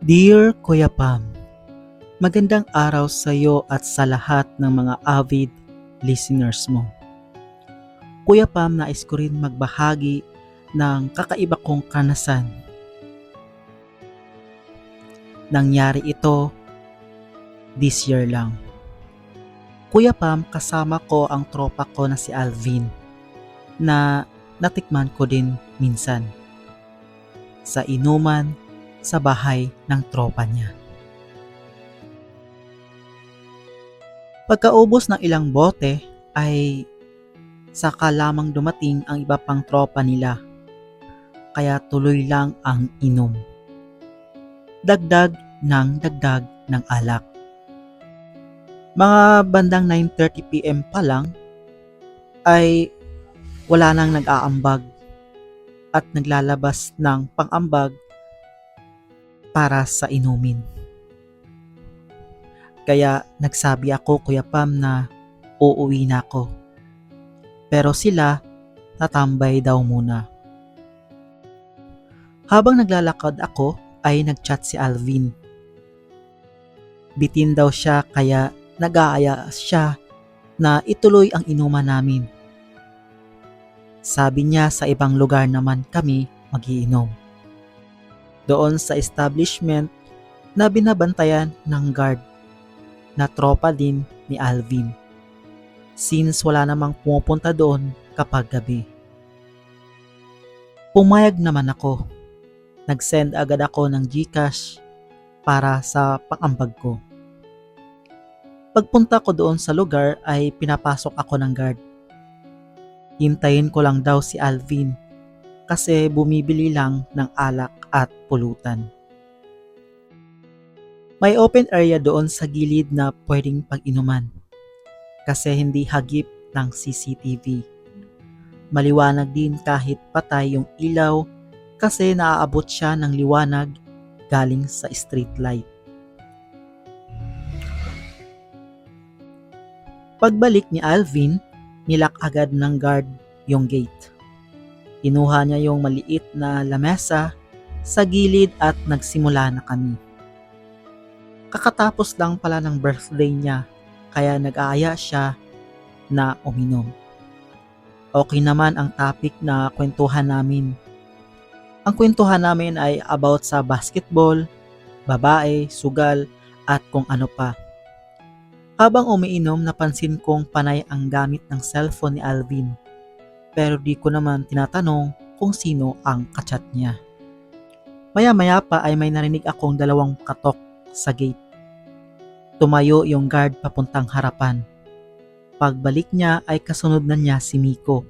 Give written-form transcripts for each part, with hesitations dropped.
Dear Kuya Pam, magandang araw sa iyo at sa lahat ng mga avid listeners mo. Kuya Pam, nais ko rin magbahagi ng kakaiba kong karanasan. Nangyari ito this year lang. Kuya Pam, kasama ko ang tropa ko na si Alvin na natikman ko din minsan sa inuman sa bahay ng tropa niya. Pagkaubos ng ilang bote ay saka lamang dumating ang iba pang tropa nila, kaya tuloy lang ang inom. Dagdag ng alak. Mga bandang 9:30 PM pa lang ay wala nang nag-aambag at naglalabas ng pang-ambag para sa inumin. Kaya nagsabi ako, Kuya Pam, na uuwi na ako. Pero sila tatambay daw muna. Habang naglalakad ako ay nagchat si Alvin. Bitin daw siya kaya nag-aaya siya na ituloy ang inuman namin. Sabi niya sa ibang lugar naman kami magiinom. Doon sa establishment na binabantayan ng guard na tropa din ni Alvin. Since wala namang pumupunta doon kapag gabi. Pumayag naman ako. Nag-send agad ako ng GCash para sa pang-ambag ko. Pagpunta ko doon sa lugar ay pinapasok ako ng guard. Hintayin ko lang daw si Alvin kasi bumibili lang ng alak at pulutan. May open area doon sa gilid na pwedeng pag-inuman kasi hindi hagip ng CCTV. Maliwanag din kahit patay yung ilaw kasi naaabot siya ng liwanag galing sa street light. Pagbalik ni Alvin, nilak agad ng guard yung gate. Kinuha niya yung maliit na lamesa sa gilid at nagsimula na kami. Kakatapos lang pala ng birthday niya kaya nag-aaya siya na uminom. Okay naman ang topic na kwentuhan namin. Ang kwentuhan namin ay about sa basketball, babae, sugal at kung ano pa. Habang umiinom, napansin kong panay ang gamit ng cellphone ni Alvin. Pero di ko naman tinatanong kung sino ang kachat niya. Maya-maya pa ay may narinig akong dalawang katok sa gate. Tumayo yung guard papuntang harapan. Pagbalik niya ay kasunod na niya si Miko,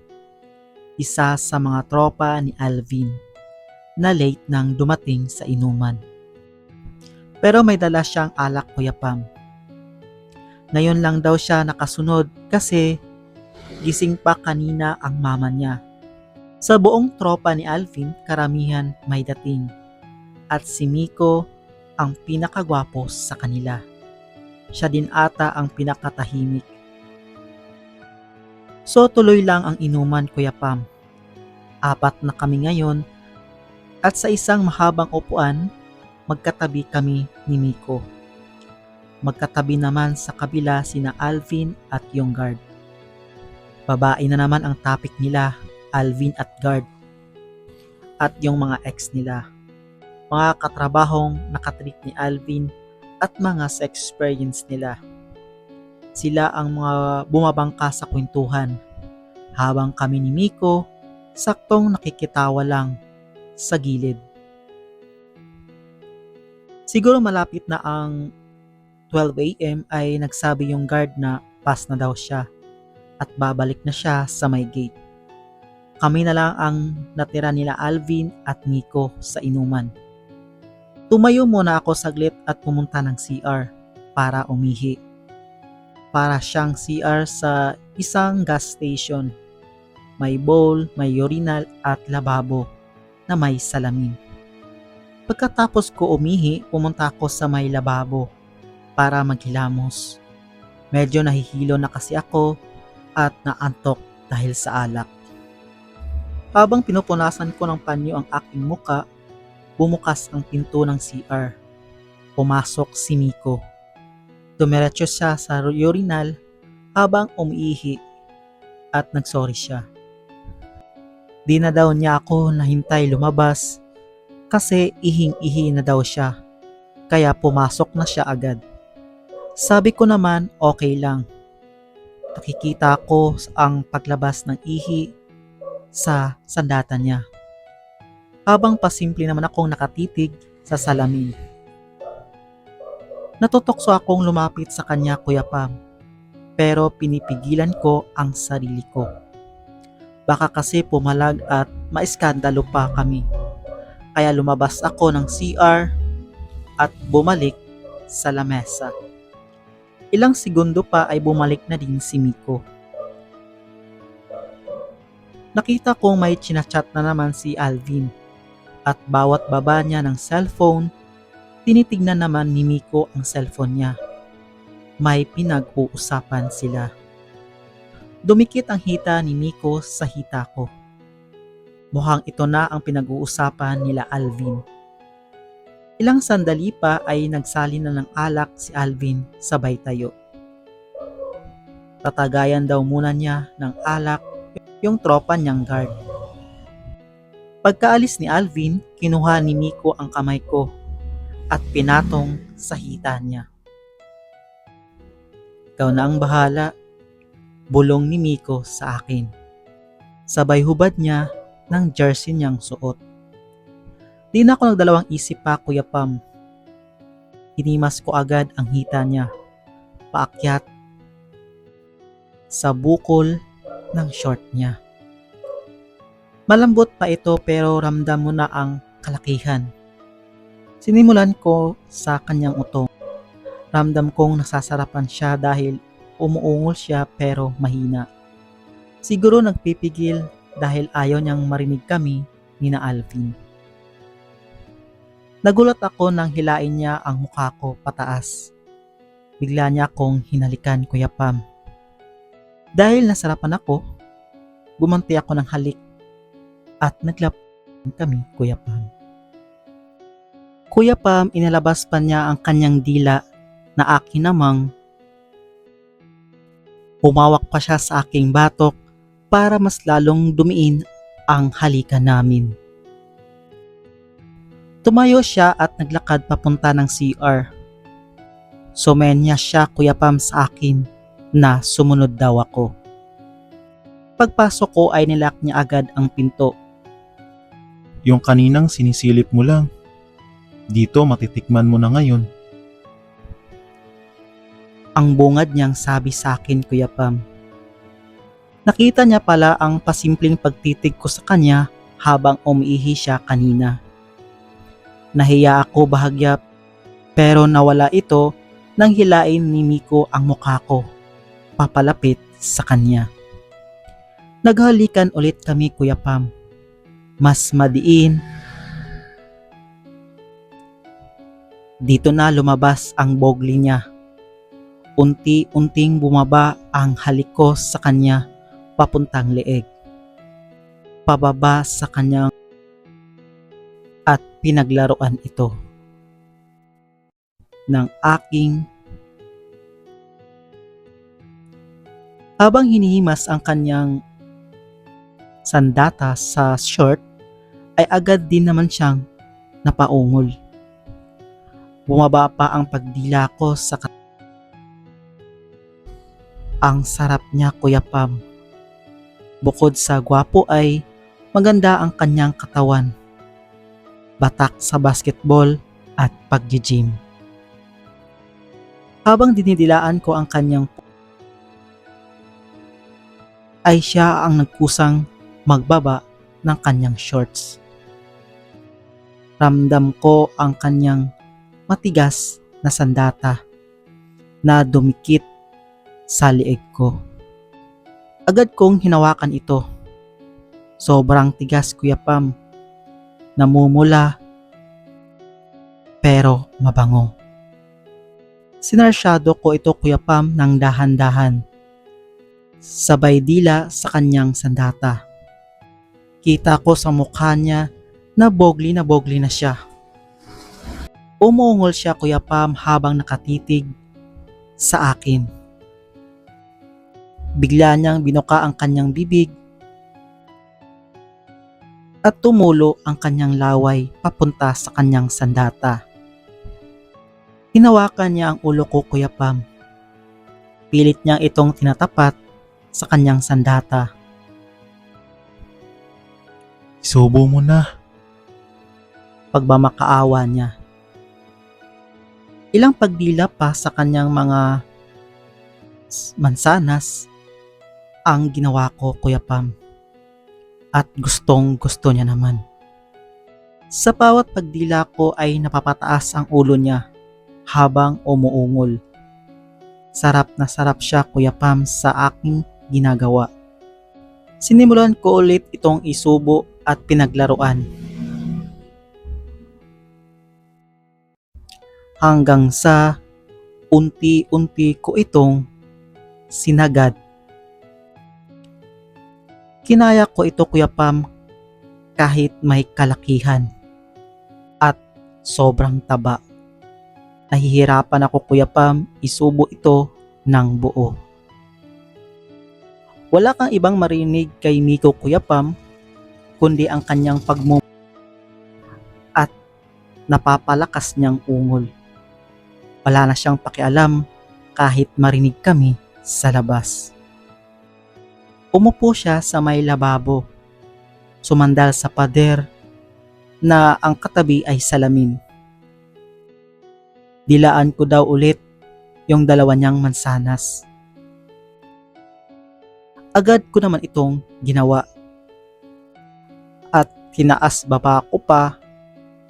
isa sa mga tropa ni Alvin, na late nang dumating sa inuman. Pero may dala siyang alak, Kuya Pam. Ngayon lang daw siya nakasunod kasi gising pa kanina ang mama niya. Sa buong tropa ni Alvin, karamihan may dating. At si Miko ang pinakagwapo sa kanila. Siya din ata ang pinakatahimik. So tuloy lang ang inuman, Kuya Pam. 4 na kami ngayon at sa isang mahabang upuan, magkatabi kami ni Miko. Magkatabi naman sa kabila sina Alvin at yung guard. Babae na naman ang topic nila, Alvin at guard. At yung mga ex nila. Mga katrabahong nakatreat ni Alvin at mga sex experience nila. Sila ang mga bumabangka sa kwentuhan. Habang kami ni Miko, saktong nakikitawa lang sa gilid. Siguro malapit na ang 12 AM ay nagsabi yung guard na pass na daw siya at babalik na siya sa may gate. Kami na lang ang natira nila Alvin at Miko sa inuman. Tumayo muna ako saglit at pumunta ng CR para umihi. Para siyang CR sa isang gas station. May bowl, may urinal at lababo na may salamin. Pagkatapos ko umihi, pumunta ako sa may lababo para maghilamos. Medyo nahihilo na kasi ako at naantok dahil sa alak. Habang pinupunasan ko ng panyo ang aking muka, bumukas ang pinto ng CR. pumasok si Miko. Dumiretso siya sa urinal habang umiihi at nagsorry siya. Di na daw niya ako nahintay lumabas kasi ihing-ihi na daw siya, kaya pumasok na siya agad. Sabi ko naman okay lang. Nakikita ko ang paglabas ng ihi sa sandata niya. Habang pasimple naman akong nakatitig sa salamin. Natutokso akong lumapit sa kanya, Kuya Pam, pero pinipigilan ko ang sarili ko. Baka kasi pumalag at maiskandalo pa kami. Kaya lumabas ako ng CR at bumalik sa lamesa. Ilang segundo pa ay bumalik na din si Miko. Nakita kong may chinachat na naman si Alvin at bawat baba niya ng cellphone, tinitignan naman ni Miko ang cellphone niya. May pinag-uusapan sila. Dumikit ang hita ni Miko sa hita ko. Mukhang ito na ang pinag-uusapan nila Alvin. Ilang sandali pa ay nagsali na ng alak si Alvin sabay tayo. Tatagayan daw muna niya ng alak yung tropa niyang guard. Pagkaalis ni Alvin, kinuha ni Miko ang kamay ko at pinatong sa hita niya. Ikaw na ang bahala, bulong ni Miko sa akin. Sabay hubad niya ng jersey niyang suot. Di na ako nagdalawang isip pa, Kuya Pam. Hinimas ko agad ang hita niya, paakyat sa bukol ng short niya. Malambot pa ito pero ramdam mo na ang kalakihan. Sinimulan ko sa kanyang utong. Ramdam kong nasasarapan siya dahil umuungol siya pero mahina. Siguro nagpipigil dahil ayaw niyang marinig kami ni na Alvin. Nagulat ako nang hilain niya ang mukha ko pataas. Bigla niya akong hinalikan, Kuya Pam. Dahil nasarapan ako, gumanti ako ng halik at naglapan kami, Kuya Pam. Kuya Pam, inalabas pa niya ang kanyang dila na akin namang humawak pa siya sa aking batok para mas lalong dumiin ang halikan namin. Tumayo siya at naglakad papunta ng CR. Sumenya siya, Kuya Pam, sa akin na sumunod daw ako. Pagpasok ko ay nilak niya agad ang pinto. Yung kaninang sinisilip mo lang. Dito matitikman mo na ngayon. Ang bungad niyang sabi sa akin, Kuya Pam. Nakita niya pala ang pasimpleng pagtitig ko sa kanya habang umiihi siya kanina. Nahiya ako bahagya pero nawala ito nang hilain ni Miko ang mukha ko papalapit sa kanya. Naghalikan ulit kami, Kuya Pam. Mas madiin. Dito na lumabas ang bogli niya. Unti-unting bumaba ang halik ko sa kanya papuntang leeg. Pababa sa kanyang at pinaglaruan ito ng aking habang hinihimas ang kanyang sandata sa short ay agad din naman siyang napaungol. Bumaba pa ang pagdila ko sa ang sarap niya, Kuya Pam. Bukod sa gwapo ay maganda ang kanyang katawan. Batak sa basketball at pag-gym. Habang dinidilaan ko ang kanyang ay siya ang nagkusang magbaba ng kanyang shorts. Ramdam ko ang kanyang matigas na sandata na dumikit sa leeg ko. Agad kong hinawakan ito. Sobrang tigas, Kuya Pam. Namumula pero mabango. Sinarsyado ko ito, Kuya Pam, ng dahan-dahan. Sabay dila sa kanyang sandata. Kita ko sa mukha niya na bogli na siya. Umungol siya, Kuya Pam, habang nakatitig sa akin. Bigla niyang binuka ang kanyang bibig at tumulo ang kanyang laway papunta sa kanyang sandata. Hinawakan niya ang ulo ko, Kuya Pam. Pilit niyang itong tinatapat sa kanyang sandata. Isubo mo na. Pagmamakaawa niya. Ilang pagdila pa sa kanyang mga mansanas ang ginawa ko, Kuya Pam. At gustong gusto niya naman. Sa bawat pagdila ko ay napapataas ang ulo niya habang umuungol. Sarap na sarap siya, Kuya Pam, sa aking ginagawa. Sinimulan ko ulit itong isubo at pinaglaruan. Hanggang sa unti-unti ko itong sinagad. Kinaya ko ito, Kuya Pam, kahit may kalakihan at sobrang taba. Nahihirapan ako, Kuya Pam, isubo ito ng buo. Wala kang ibang marinig kay Miko, Kuya Pam, kundi ang kanyang at napapalakas niyang ungol. Wala na siyang pakialam kahit marinig kami sa labas. Umupo siya sa may lababo, sumandal sa pader na ang katabi ay salamin. Dilaan ko daw ulit yung dalawa niyang mansanas. Agad ko naman itong ginawa at tinaas baba ko pa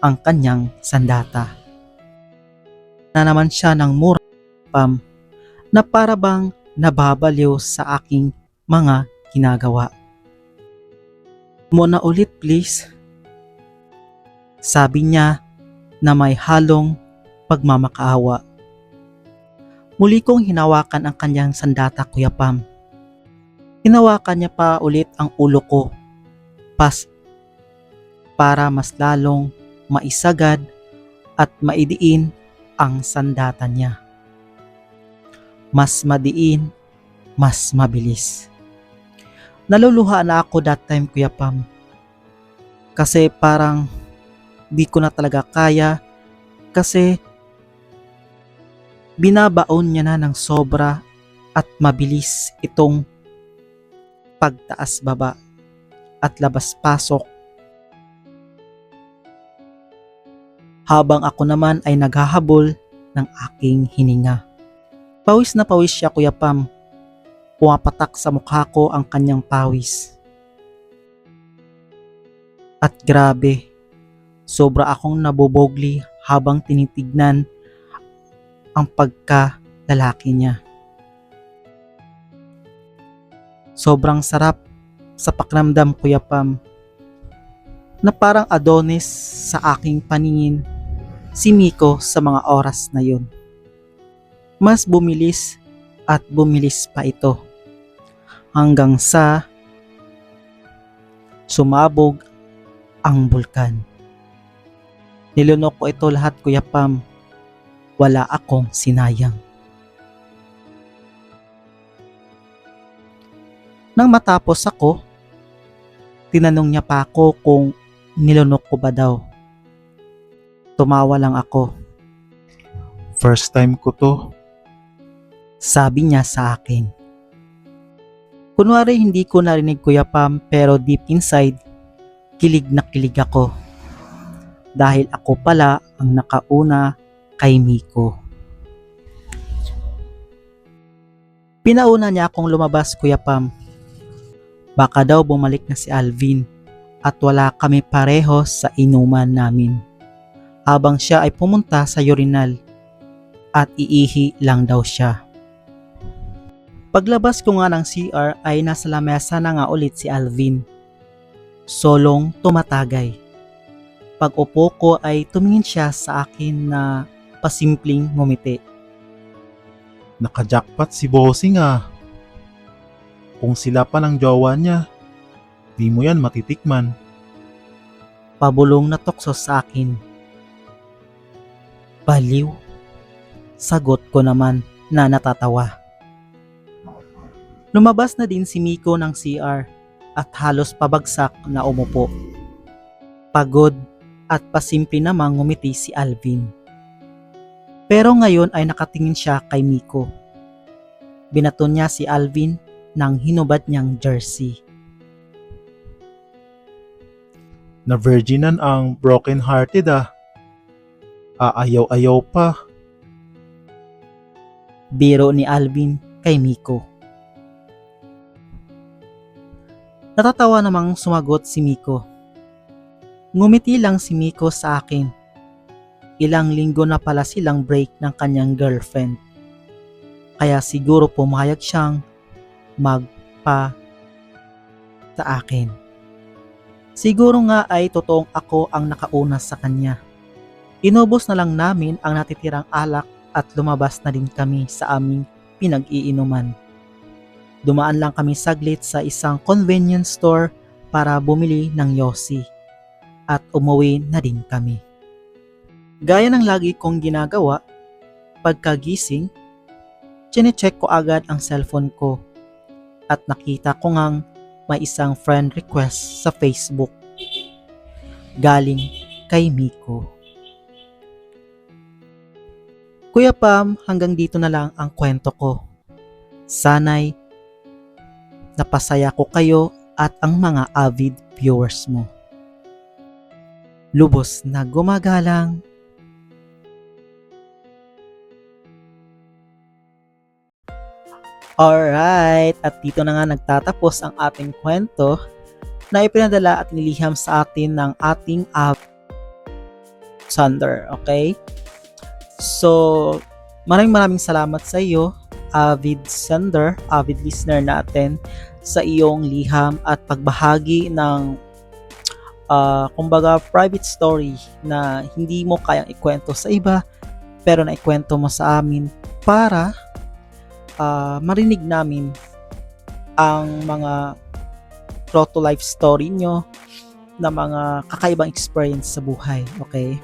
ang kanyang sandata. Na naman siya ng mura, Pam, na para bang nababaliw sa aking mga ginagawa. Muna ulit, please. Sabi niya na may halong pagmamakaawa. Muli kong hinawakan ang kanyang sandata, Kuya Pam. Hinawakan niya pa ulit ang ulo ko para mas lalong maisagad at maidiin ang sandata niya. Mas madiin, mas mabilis. Naluluha na ako that time, Kuya Pam. Kasi parang di ko na talaga kaya kasi binabaon niya na ng sobra at mabilis itong pagtaas baba at labas-pasok. Habang ako naman ay naghahabol ng aking hininga. Pawis na pawis siya, Kuya Pam. Pumapatak sa mukha ko ang kanyang pawis. At grabe, sobra akong nabobogli habang tinitignan ang pagka-lalaki niya. Sobrang sarap sa pakiramdam, Kuya Pam, na parang Adonis sa aking paningin si Miko sa mga oras na yun. Mas bumilis at bumilis pa ito hanggang sa sumabog ang bulkan. Nilunok ko ito lahat, Kuya Pam. Wala akong sinayang. Nang matapos ako, tinanong niya pa ako kung nilunok ko ba daw. Tumawa lang ako. First time ko to. Sabi niya sa akin. Kunwari hindi ko narinig, Kuya Pam, pero deep inside, kilig na kilig ako. Dahil ako pala ang nakauna kay Miko. Pinauna niya akong lumabas, Kuya Pam. Baka daw bumalik na si Alvin at wala kami pareho sa inuman namin. Habang siya ay pumunta sa urinal at iihi lang daw siya. Paglabas ko nga ng CR ay nasa lamesa na nga ulit si Alvin. Solong tumatagay. Pag upo ko ay tumingin siya sa akin na pasimpleng ngumiti. Nakajackpot si Bossing ah. Kung sila pa ng jowa niya, di mo yan matitikman. Pabulong na tukso sa akin. Baliw. Sagot ko naman na natatawa. Lumabas na din si Miko ng CR at halos pabagsak na umupo. Pagod at pasimple namang ngumiti si Alvin. Pero ngayon ay nakatingin siya kay Miko. Binato niya si Alvin ng hinubad niyang jersey. Na virginan ang broken-hearted Aayaw-ayaw pa. Biro ni Alvin kay Miko. Natatawa namang sumagot si Miko. Ngumiti lang si Miko sa akin. Ilang linggo na pala silang break ng kanyang girlfriend. Kaya siguro pumayag siyang magpa sa akin. Siguro nga ay totoong ako ang nakauna sa kanya. Inubos na lang namin ang natitirang alak at lumabas na din kami sa aming pinag-iinuman. Dumaan lang kami saglit sa isang convenience store para bumili ng yosi at umuwi na din kami. Gaya ng lagi kong ginagawa, pagkagising, chinecheck ko agad ang cellphone ko at nakita ko ngang may isang friend request sa Facebook. Galing kay Miko. Kuya Pam, hanggang dito na lang ang kwento ko. Sana'y napasaya ko kayo at ang mga avid viewers mo. Lubos na gumagalang. Alright, at dito na nga nagtatapos ang ating kwento na ipinadala at niliham sa atin ng ating Sander, okay? So, maraming salamat sa iyo, avid sender, avid listener natin, sa iyong liham at pagbahagi ng kumbaga private story na hindi mo kayang ikwento sa iba pero naikwento mo sa amin para marinig namin ang mga true to life story nyo na mga kakaibang experience sa buhay, okay?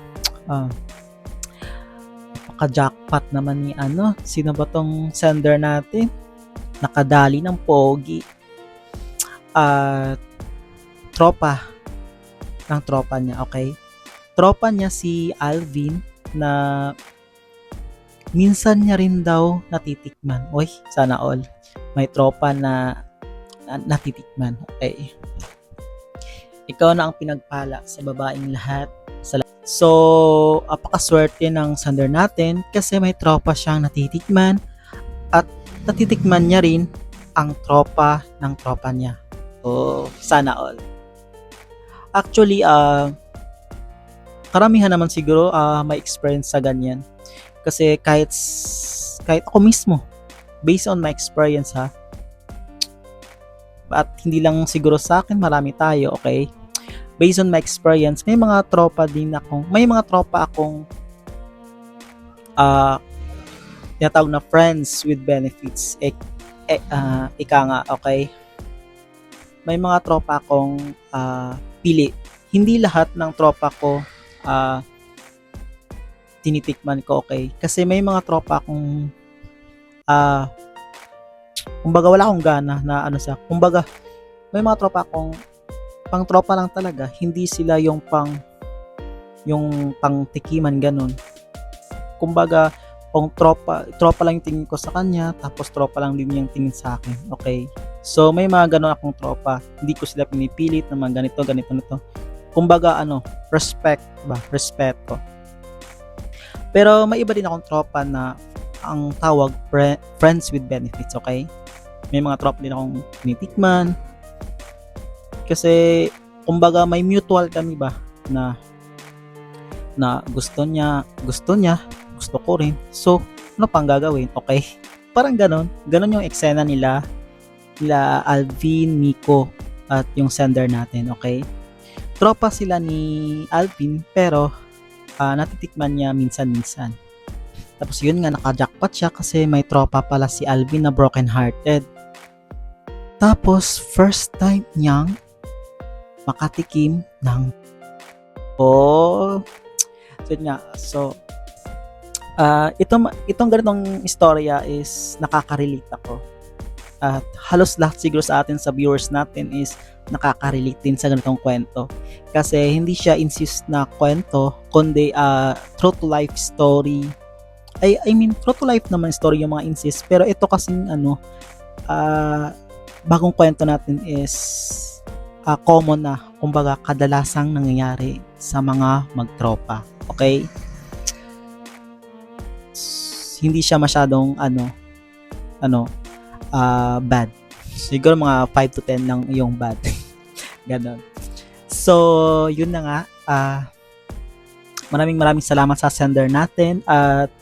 Jackpot naman ni sino ba tong sender natin? Nakadali ng pogi. Tropa niya, okay? Tropa niya si Alvin na minsan niya rin daw natitikman. Uy, sana all. May tropa na natitikman, okay? Ikaw na ang pinagpala sa babaeng lahat. So, apakaswerte ng sender natin kasi may tropa siyang natitikman at natitikman niya rin ang tropa ng tropa niya. Oh, sana all. Actually, karamihan naman siguro may experience sa ganyan. Kasi kahit ako mismo, based on my experience at hindi lang siguro sa akin, marami tayo, okay? Based on my experience, may mga tropa akong tinatawag na friends with benefits. Ika nga, okay? May mga tropa akong pili. Hindi lahat ng tropa ko tinitikman ko, okay? Kasi may mga tropa akong kumbaga wala akong gana na kumbaga may mga tropa akong pang tropa lang talaga, hindi sila yung pang tikiman ganun. Kumbaga, kung tropa lang yung tingin ko sa kanya, tapos tropa lang din yung tingin sa akin. Okay? So, may mga ganun akong tropa. Hindi ko sila pinipilit na mga ganito. Kumbaga, respeto. Pero may iba din akong tropa na ang tawag friends with benefits, okay? May mga tropa din akong tinitikman. Kasi, kumbaga, may mutual kami ba na gusto niya, gusto ko rin. So, ano pang gagawin? Okay? Parang ganon yung eksena nila Alvin, Miko, at yung sender natin, okay? Tropa sila ni Alvin, pero natitikman niya minsan-minsan. Tapos yun nga, naka-jackpot siya kasi may tropa pala si Alvin na broken-hearted. Tapos, first time niyang makatikim ng so yun nga, so Itong ganitong istorya is nakaka-relate ako. At halos lahat siguro sa atin, sa viewers natin, is nakaka-relate din sa ganitong kwento. Kasi hindi siya insist na kwento, kundi true to life story. I mean, true to life naman story yung mga insist. Pero ito kasing bagong kwento natin is common na, kumbaga kadalasang nangyayari sa mga magtropa. Okay? Hindi siya masyadong bad. Siguro mga 5 to 10 lang yung bad. Ganon. So, yun na nga. Maraming salamat sa sender natin at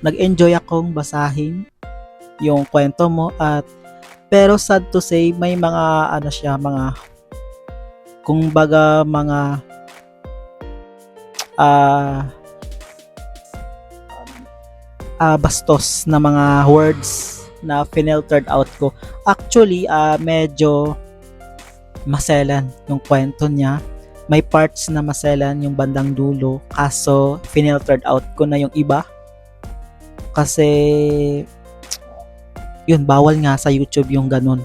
nag-enjoy akong basahin yung kwento mo at pero sad to say may mga mga kumbaga mga bastos na mga words na finiltered out ko. Actually, medyo maselan yung kwento niya. May parts na maselan yung bandang dulo. Kaso, finiltered out ko na yung iba. Kasi, yun, bawal nga sa YouTube yung ganun.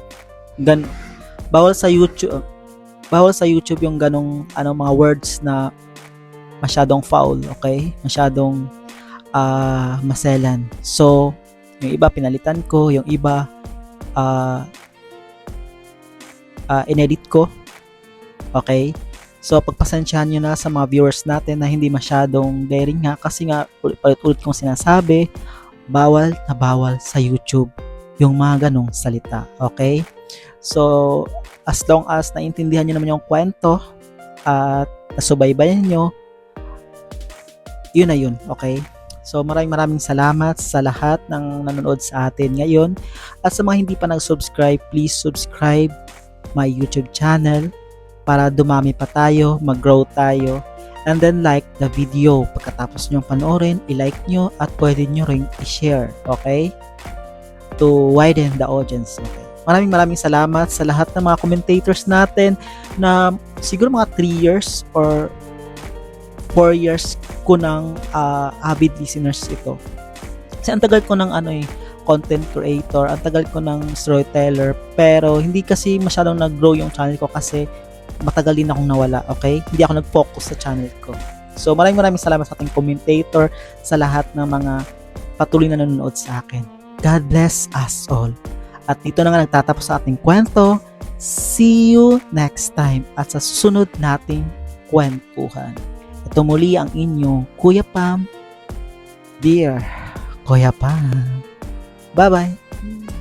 Bawal sa YouTube yung ganong mga words na masyadong foul, okay? Masyadong maselan. So, yung iba pinalitan ko, yung iba inedit ko. Okay? So, pagpasensyahan nyo na sa mga viewers natin na hindi masyadong daring nga kasi nga ulit kong sinasabi, bawal na bawal sa YouTube yung mga ganong salita. Okay? So, as long as naintindihan nyo naman yung kwento at nasubaybayan nyo, yun na yun. Okay? So maraming salamat sa lahat ng nanonood sa atin ngayon. At sa mga hindi pa nag-subscribe, please subscribe my YouTube channel para dumami pa tayo, mag-grow tayo. And then like the video. Pagkatapos nyo panoorin, i-like nyo at pwede nyo ring i-share. Okay? To widen the audience. Okay? Maraming salamat sa lahat ng mga commentators natin na siguro mga 3 years or 4 years ko ng avid listeners ito. Kasi ang tagal ko ng content creator, ang tagal ko ng storyteller, pero hindi kasi masyadong nag-grow yung channel ko kasi matagal din akong nawala, okay? Hindi ako nag-focus sa channel ko. So maraming salamat sa ating commentator, sa lahat ng mga patuloy na nanonood sa akin. God bless us all. At dito na nga nagtatapos sa ating kwento. See you next time at sa susunod nating kwentuhan. Ito muli ang inyong Kuya Pam. Dear Kuya Pam. Bye-bye.